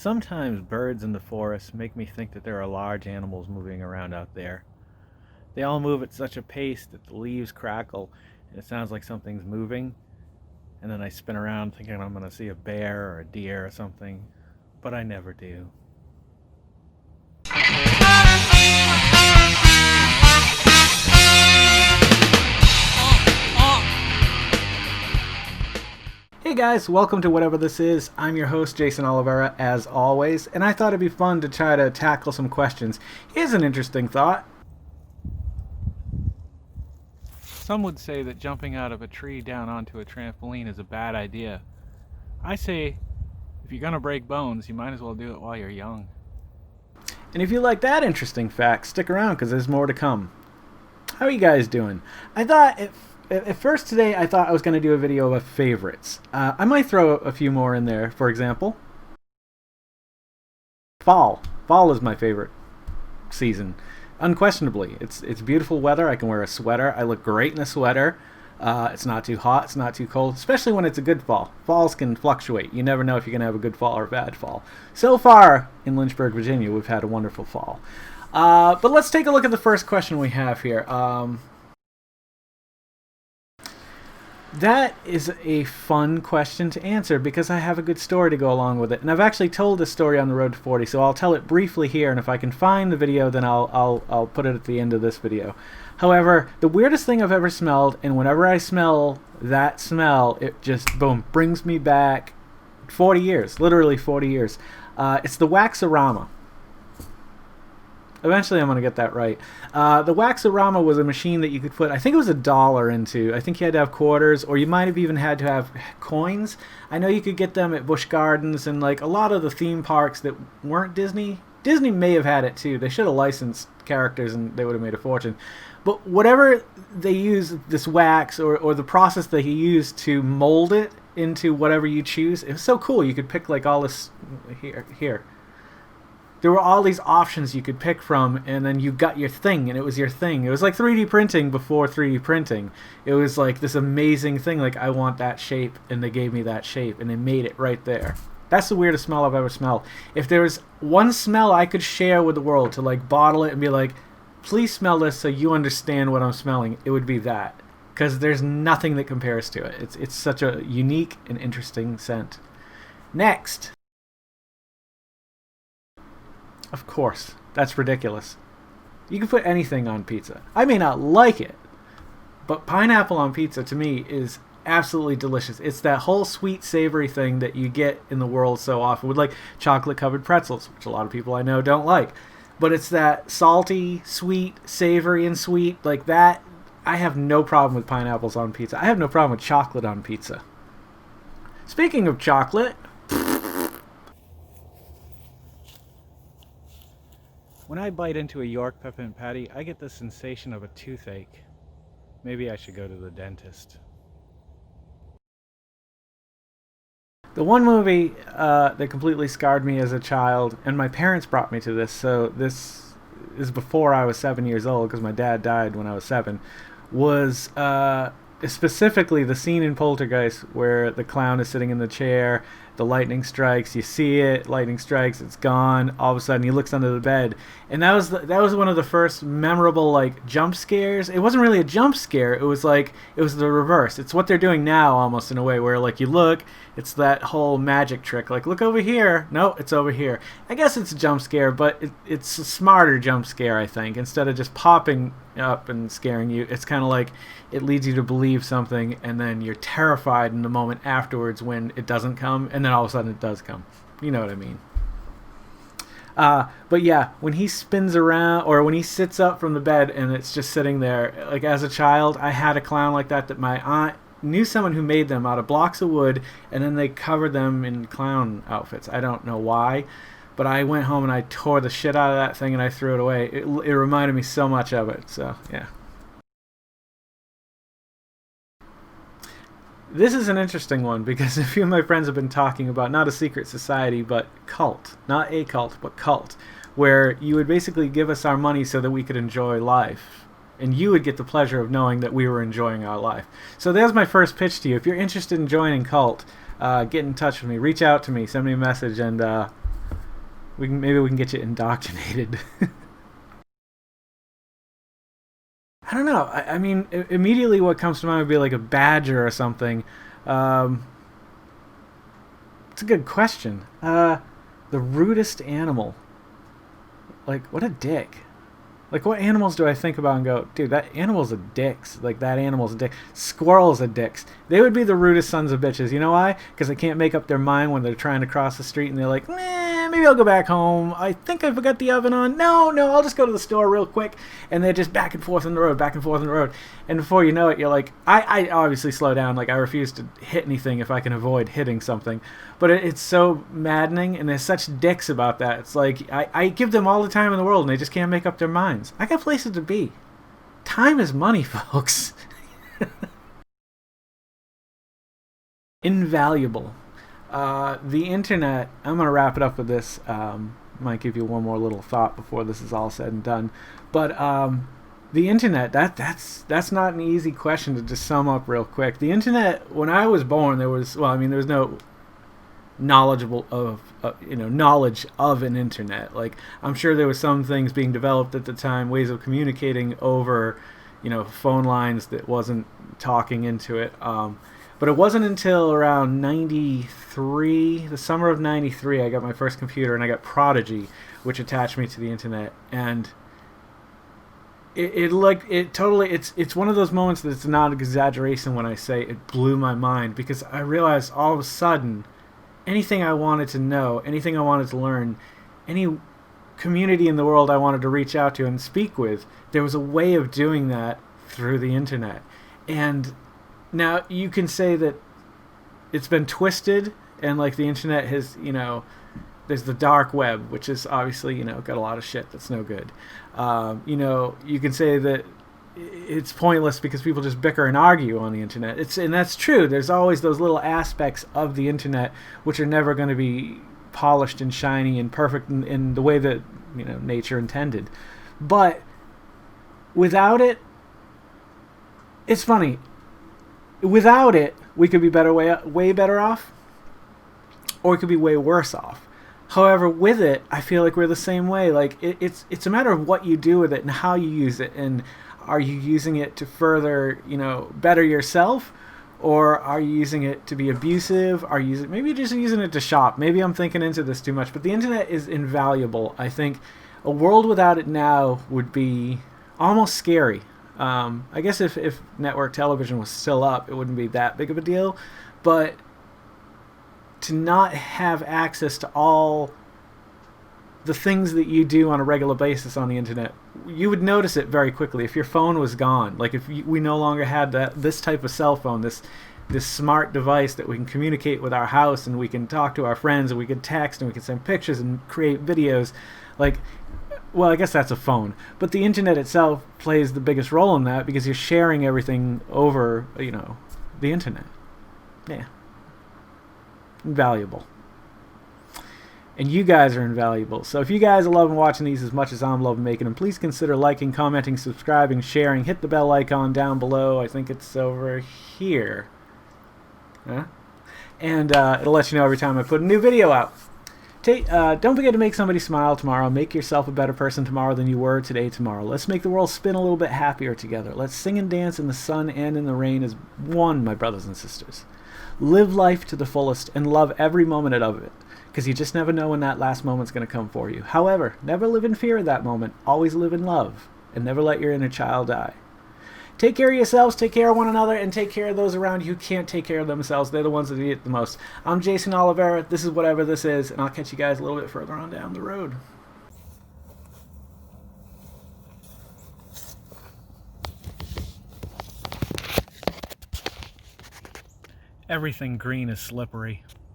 Sometimes birds in the forest make me think that there are large animals moving around out there. They all move at such a pace that the leaves crackle and it sounds like something's moving. And then I spin around thinking I'm going to see a bear or a deer or something, but I never do. Hey guys, welcome to whatever this is. I'm your host, Jason Oliveira, as always, and I thought it'd be fun to try to tackle some questions. Here's an interesting thought. Some would say that jumping out of a tree down onto a trampoline is a bad idea. I say, if you're gonna break bones, you might as well do it while you're young. And if you like that interesting fact, stick around because there's more to come. How are you guys doing? I thought at first today, I thought I was going to do a video of favorites. I might throw a few more in there. For example, fall. Fall is my favorite season. Unquestionably. It's beautiful weather. I can wear a sweater. I look great in a sweater. It's not too hot. It's not too cold. Especially when it's a good fall. Falls can fluctuate. You never know if you're going to have a good fall or a bad fall. So far, in Lynchburg, Virginia, we've had a wonderful fall. But let's take a look at the first question we have here. That is a fun question to answer because I have a good story to go along with it. And I've actually told this story on the road to 40, so I'll tell it briefly here, and if I can find the video, then I'll put it at the end of this video. However, the weirdest thing I've ever smelled, and whenever I smell that smell, it just, boom, brings me back 40 years, literally 40 years. It's the Waxarama. Eventually I'm going to get that right. The Waxarama was a machine that you could put, I think it was $1 into. I think you had to have quarters, or you might have even had to have coins. I know you could get them at Busch Gardens and like a lot of the theme parks that weren't Disney. Disney may have had it too. They should have licensed characters and they would have made a fortune. But whatever they use, this wax or the process that he used to mold it into whatever you choose, it was so cool. You could pick like all this here. There were all these options you could pick from, and then you got your thing, and it was your thing. It was like 3D printing before 3D printing. It was like this amazing thing, like, I want that shape, and they gave me that shape, and they made it right there. That's the weirdest smell I've ever smelled. If there was one smell I could share with the world to, like, bottle it and be like, please smell this so you understand what I'm smelling, it would be that. Because there's nothing that compares to it. It's such a unique and interesting scent. Next. Of course. That's ridiculous. You can put anything on pizza. I may not like it, but pineapple on pizza to me is absolutely delicious. It's that whole sweet, savory thing that you get in the world so often with like chocolate-covered pretzels, which a lot of people I know don't like. But it's that salty, sweet, savory, and sweet. Like that, I have no problem with pineapples on pizza. I have no problem with chocolate on pizza. Speaking of chocolate... When I bite into a York peppermint patty, I get the sensation of a toothache. Maybe I should go to the dentist. The one movie that completely scarred me as a child, and my parents brought me to this, so this is before I was 7 years old, because my dad died when I was 7, was specifically the scene in Poltergeist where the clown is sitting in the chair, the lightning strikes, you see it, lightning strikes, it's gone, all of a sudden he looks under the bed, and that was one of the first memorable like jump scares. It wasn't really a jump scare, it was the reverse. It's what they're doing now almost in a way where like you look, it's that whole magic trick, like look over here, no, it's over here. I guess it's a jump scare, but it's a smarter jump scare, I think. Instead of just popping up and scaring you, it's kind of like it leads you to believe something, and then you're terrified in the moment afterwards when it doesn't come, and then all of a sudden it does come. You know what I mean. But yeah, when he spins around, or when he sits up from the bed and it's just sitting there, like as a child, I had a clown like that my aunt knew someone who made them out of blocks of wood, and then they covered them in clown outfits. I don't know why, but I went home and I tore the shit out of that thing and I threw it away. It reminded me so much of it, so yeah. This is an interesting one because a few of my friends have been talking about not a secret society, but cult. Not a cult, but cult. Where you would basically give us our money so that we could enjoy life. And you would get the pleasure of knowing that we were enjoying our life. So there's my first pitch to you. If you're interested in joining cult, get in touch with me. Reach out to me. Send me a message and maybe we can get you indoctrinated. I don't know. I mean, immediately what comes to mind would be like a badger or something. Um, it's a good question. The rudest animal. Like, what a dick. Like, what animals do I think about and go, dude, that animal's a dicks. Like, that animal's a dick. Squirrels are dicks. They would be the rudest sons of bitches. You know why? Because they can't make up their mind when they're trying to cross the street and they're like, maybe I'll go back home. I think I forgot the oven on. No, I'll just go to the store real quick. And they're just back and forth on the road, back and forth on the road. And before you know it, you're like, I obviously slow down. Like, I refuse to hit anything if I can avoid hitting something. But it's so maddening, and they're such dicks about that. It's like, I give them all the time in the world, and they just can't make up their minds. I got places to be. Time is money, folks. Invaluable. The internet, I'm going to wrap it up with this. Might give you one more little thought before this is all said and done. But the internet, that's not an easy question to just sum up real quick. The internet, when I was born, there was no knowledge of an internet. Like, I'm sure there was some things being developed at the time, ways of communicating over, phone lines that wasn't talking into it. But it wasn't until around 93, the summer of 93, I got my first computer, and I got Prodigy, which attached me to the internet. And it's one of those moments that's not an exaggeration when I say it blew my mind, because I realized all of a sudden anything I wanted to know, anything I wanted to learn, any community in the world I wanted to reach out to and speak with, there was a way of doing that through the internet. And now you can say that it's been twisted, and like the internet has, there's the dark web, which is obviously, got a lot of shit that's no good. You can say that it's pointless because people just bicker and argue on the internet. And that's true. There's always those little aspects of the internet which are never going to be polished and shiny and perfect in the way that nature intended. But without it, it's funny. Without it, we could be way better off, or we could be way worse off. However, with it, I feel like we're the same way. Like, it's a matter of what you do with it and how you use it, and are you using it to further, better yourself, or are you using it to be abusive? Maybe you're just using it to shop. Maybe I'm thinking into this too much, but the internet is invaluable. I think a world without it now would be almost scary. I guess if network television was still up, it wouldn't be that big of a deal, but to not have access to all the things that you do on a regular basis on the internet, you would notice it very quickly if your phone was gone. Like, if we no longer had this type of cell phone, this smart device that we can communicate with our house, and we can talk to our friends, and we can text, and we can send pictures and create videos. Like, well, I guess that's a phone, but the internet itself plays the biggest role in that, because you're sharing everything over, the internet. Yeah. Invaluable. And you guys are invaluable. So if you guys are loving watching these as much as I'm loving making them, please consider liking, commenting, subscribing, sharing. Hit the bell icon down below. I think it's over here. Huh? And it'll let you know every time I put a new video out. Don't forget to make somebody smile tomorrow. Make yourself a better person tomorrow than you were tomorrow. Let's make the world spin a little bit happier together. Let's sing and dance in the sun and in the rain as one, my brothers and sisters. Live life to the fullest and love every moment of it, because you just never know when that last moment's going to come for you. However, never live in fear of that moment. Always live in love, and never let your inner child die. Take care of yourselves, take care of one another, and take care of those around you who can't take care of themselves. They're the ones that need it the most. I'm Jason Oliveira. This is whatever this is, and I'll catch you guys a little bit further on down the road. Everything green is slippery.